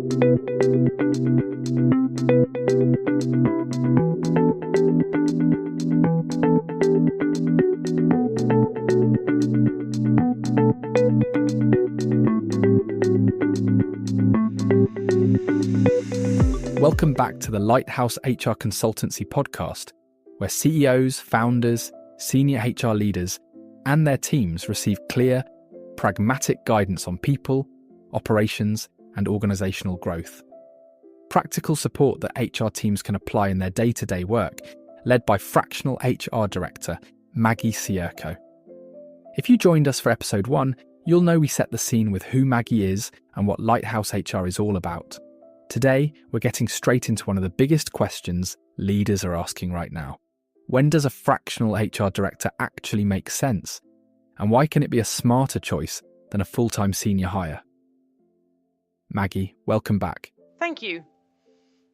Welcome back to the Lighthouse HR Consultancy podcast, where CEOs, founders, senior HR leaders, and their teams receive clear, pragmatic guidance on people, operations, and organizational growth. Practical support that HR teams can apply in their day-to-day work, led by Fractional HR Director Maggie Sierko. If you joined us for episode 1, you'll know we set the scene with who Maggie is and what Lighthouse HR is all about. Today, we're getting straight into one of the biggest questions leaders are asking right now. When does a fractional HR director actually make sense? And why can it be a smarter choice than a full-time senior hire? Maggie, welcome back. Thank you.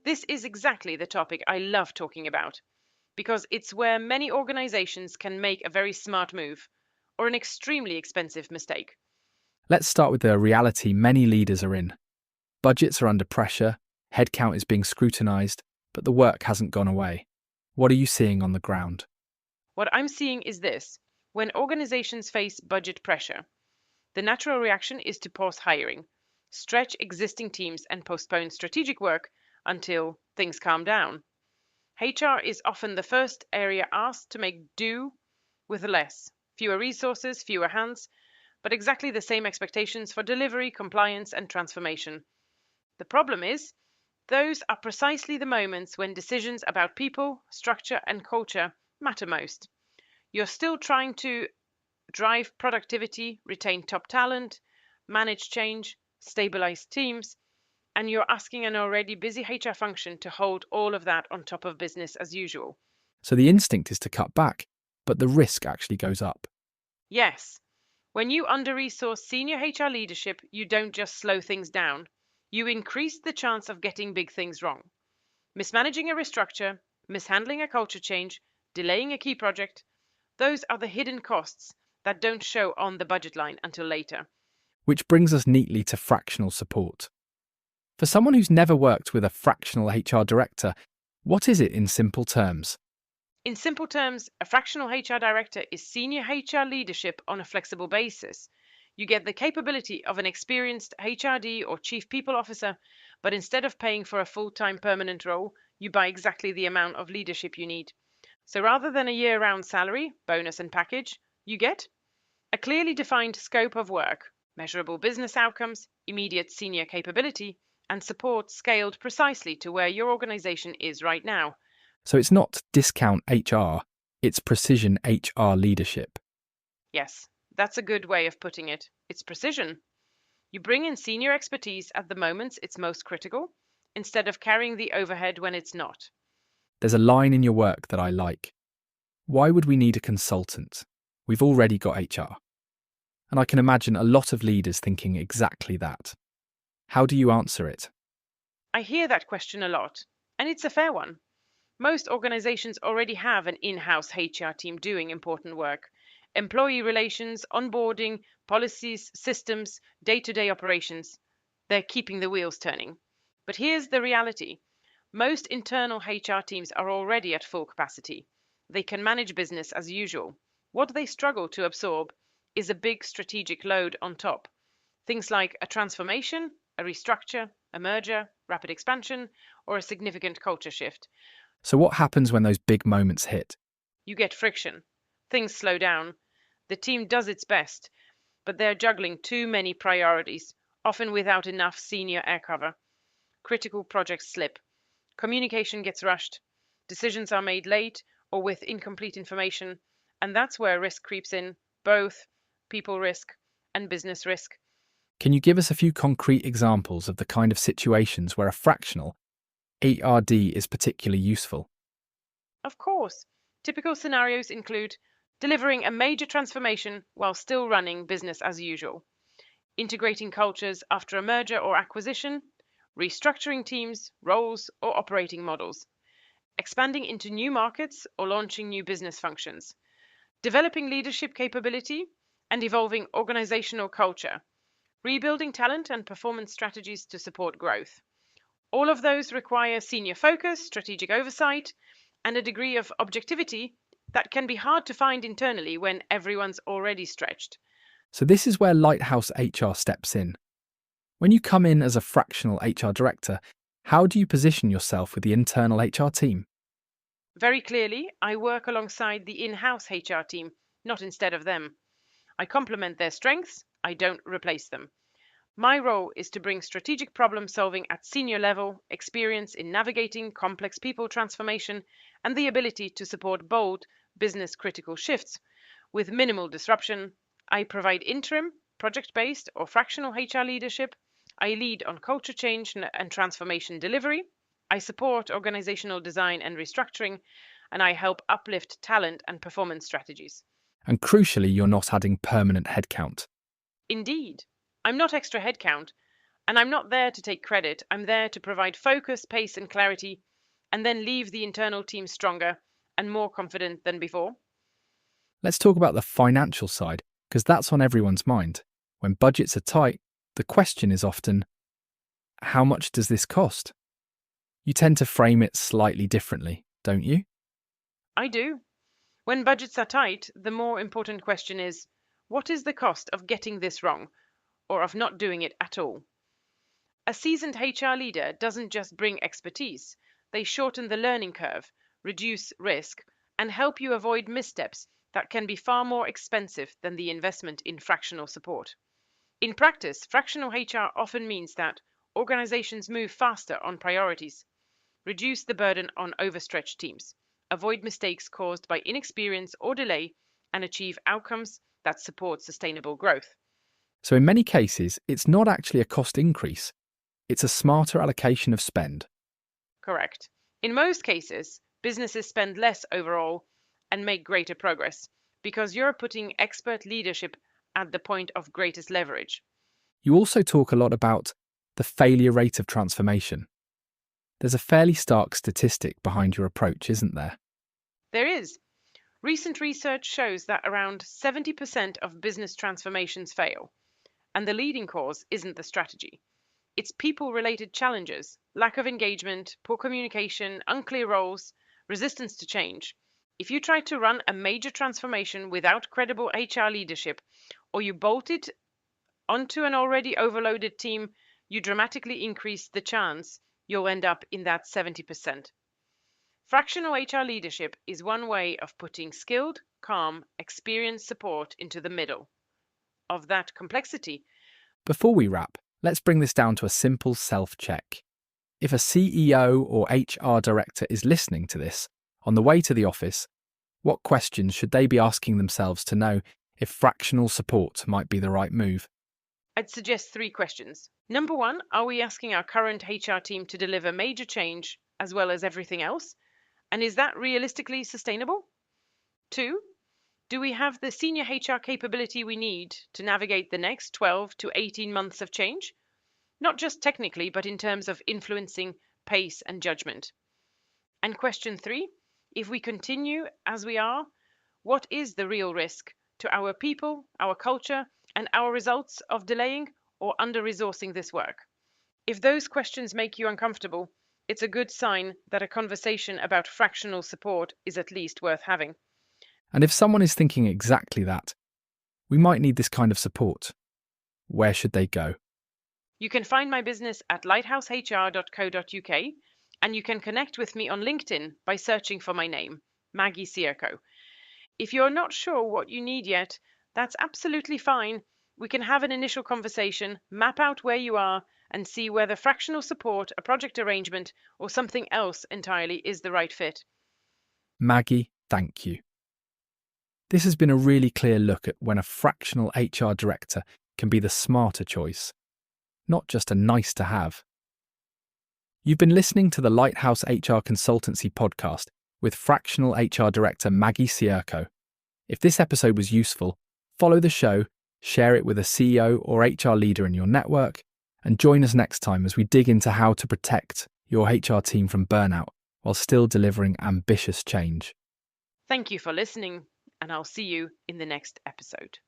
This is exactly the topic I love talking about, because it's where many organizations can make a very smart move or an extremely expensive mistake. Let's start with the reality many leaders are in. Budgets are under pressure, headcount is being scrutinized, but the work hasn't gone away. What are you seeing on the ground? What I'm seeing is this. When organizations face budget pressure, the natural reaction is to pause hiring, stretch existing teams, and postpone strategic work until things calm down. HR is often the first area asked to make do with less, fewer resources, fewer hands, but exactly the same expectations for delivery, compliance, and transformation. The problem is, those are precisely the moments when decisions about people, structure, and culture matter most. You're still trying to drive productivity, retain top talent, manage change, stabilize teams, and you're asking an already busy HR function to hold all of that on top of business as usual. So the instinct is to cut back, but the risk actually goes up. Yes. When you under-resource senior HR leadership, you don't just slow things down. You increase the chance of getting big things wrong. Mismanaging a restructure, mishandling a culture change, delaying a key project, those are the hidden costs that don't show on the budget line until later. Which brings us neatly to fractional support. For someone who's never worked with a fractional HR director, what is it in simple terms? In simple terms, a fractional HR director is senior HR leadership on a flexible basis. You get the capability of an experienced HRD or chief people officer, but instead of paying for a full-time permanent role, you buy exactly the amount of leadership you need. So rather than a year-round salary, bonus and package, you get a clearly defined scope of work, measurable business outcomes, immediate senior capability, and support scaled precisely to where your organization is right now. So it's not discount HR, it's precision HR leadership. Yes. That's a good way of putting it. It's precision. You bring in senior expertise at the moments it's most critical, instead of carrying the overhead when it's not. There's a line in your work that I like. Why would we need a consultant? We've already got HR. And I can imagine a lot of leaders thinking exactly that. How do you answer it? I hear that question a lot, and it's a fair one. Most organizations already have an in-house HR team doing important work. Employee relations, onboarding, policies, systems, day-to-day operations. They're keeping the wheels turning. But here's the reality. Most internal HR teams are already at full capacity. They can manage business as usual. What they struggle to absorb is a big strategic load on top. Things like a transformation, a restructure, a merger, rapid expansion, or a significant culture shift. So what happens when those big moments hit? You get friction. Things slow down. The team does its best, but they're juggling too many priorities, often without enough senior air cover. Critical projects slip. Communication gets rushed. Decisions are made late or with incomplete information, and that's where risk creeps in, both people risk and business risk. Can you give us a few concrete examples of the kind of situations where a fractional HRD is particularly useful? Of course, typical scenarios include delivering a major transformation while still running business as usual, integrating cultures after a merger or acquisition, restructuring teams, roles, or operating models, expanding into new markets or launching new business functions, developing leadership capability, and evolving organizational culture, rebuilding talent and performance strategies to support growth. All of those require senior focus, strategic oversight, and a degree of objectivity that can be hard to find internally when everyone's already stretched. So this is where Lighthouse HR steps in. When you come in as a fractional HR director, how do you position yourself with the internal HR team? Very clearly, I work alongside the in-house HR team, not instead of them. I complement their strengths, I don't replace them. My role is to bring strategic problem solving at senior level, experience in navigating complex people transformation, and the ability to support bold, business critical shifts with minimal disruption. I provide interim, project based, or fractional HR leadership. I lead on culture change and transformation delivery. I support organizational design and restructuring, and I help uplift talent and performance strategies. And crucially, you're not adding permanent headcount. Indeed, I'm not extra headcount, and I'm not there to take credit. I'm there to provide focus, pace, and clarity, and then leave the internal team stronger and more confident than before. Let's talk about the financial side, because that's on everyone's mind. When budgets are tight, the question is often, how much does this cost? You tend to frame it slightly differently, don't you? I do. When budgets are tight, the more important question is, what is the cost of getting this wrong, or of not doing it at all? A seasoned HR leader doesn't just bring expertise, they shorten the learning curve, reduce risk, and help you avoid missteps that can be far more expensive than the investment in fractional support. In practice, fractional HR often means that organizations move faster on priorities, reduce the burden on overstretched teams, avoid mistakes caused by inexperience or delay, and achieve outcomes that support sustainable growth. So in many cases, it's not actually a cost increase. It's a smarter allocation of spend. Correct. In most cases, businesses spend less overall and make greater progress because you're putting expert leadership at the point of greatest leverage. You also talk a lot about the failure rate of transformation. There's a fairly stark statistic behind your approach, isn't there? There is. Recent research shows that around 70% of business transformations fail, and the leading cause isn't the strategy. It's people-related challenges, lack of engagement, poor communication, unclear roles, resistance to change. If you try to run a major transformation without credible HR leadership, or you bolt it onto an already overloaded team, you dramatically increase the chance you'll end up in that 70%. Fractional HR leadership is one way of putting skilled, calm, experienced support into the middle of that complexity. Before we wrap, let's bring this down to a simple self-check. If a CEO or HR director is listening to this, on the way to the office, what questions should they be asking themselves to know if fractional support might be the right move? I'd suggest 3 questions. Number 1, are we asking our current HR team to deliver major change as well as everything else? And is that realistically sustainable? 2, do we have the senior HR capability we need to navigate the next 12 to 18 months of change? Not just technically, but in terms of influencing pace and judgment. And question 3, if we continue as we are, what is the real risk to our people, our culture, and our results of delaying or under-resourcing this work? If those questions make you uncomfortable, it's a good sign that a conversation about fractional support is at least worth having. And if someone is thinking exactly that, we might need this kind of support, where should they go? You can find my business at lighthousehr.co.uk, and you can connect with me on LinkedIn by searching for my name, Maggie Sierko. If you're not sure what you need yet, that's absolutely fine. We can have an initial conversation, map out where you are, and see whether fractional support, a project arrangement, or something else entirely is the right fit. Maggie, thank you. This has been a really clear look at when a fractional HR director can be the smarter choice, not just a nice to have. You've been listening to the Lighthouse HR Consultancy podcast with fractional HR director Maggie Sierko. If this episode was useful, follow the show, share it with a CEO or HR leader in your network, and join us next time as we dig into how to protect your HR team from burnout while still delivering ambitious change. Thank you for listening, and I'll see you in the next episode.